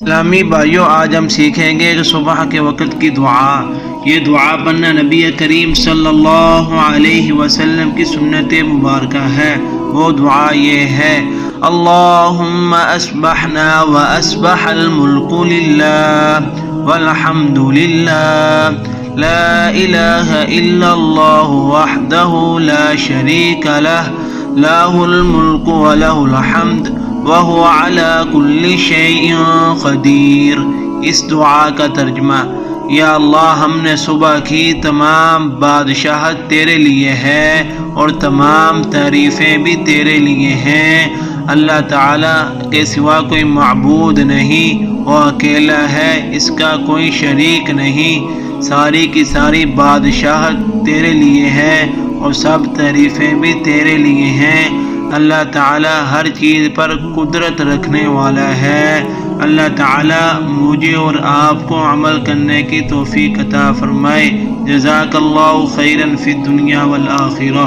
اسلامی بھائیوں، آج ہم سیکھیں گے کہ صبح کے وقت کی دعا۔ یہ دعا پڑھنا نبی کریم صلی اللہ علیہ وسلم کی سنت مبارکہ ہے۔ وہ دعا یہ ہے: اللہم اصبحنا واصبح الملک للہ والحمد للہ لا الہ الا اللہ وحدہ لا شریک لہ لہ الملک ولہ الحمد وَهُوَ عَلَى كُلِّ شَيْءٍ قدیر۔ اس دعا کا ترجمہ: یا اللہ، ہم نے صبح کی تمام بادشاہت تیرے لیے ہے اور تمام تعریفیں بھی تیرے لیے ہیں۔ اللہ تعالیٰ کے سوا کوئی معبود نہیں، وہ اکیلا ہے، اس کا کوئی شریک نہیں۔ ساری کی ساری بادشاہت تیرے لیے ہے اور سب تعریفیں بھی تیرے لیے ہیں۔ اللہ تعالیٰ ہر چیز پر قدرت رکھنے والا ہے۔ اللہ تعالیٰ مجھے اور آپ کو عمل کرنے کی توفیق عطا فرمائے۔ جزاک اللہ خیراً فی الدنیا والآخرہ۔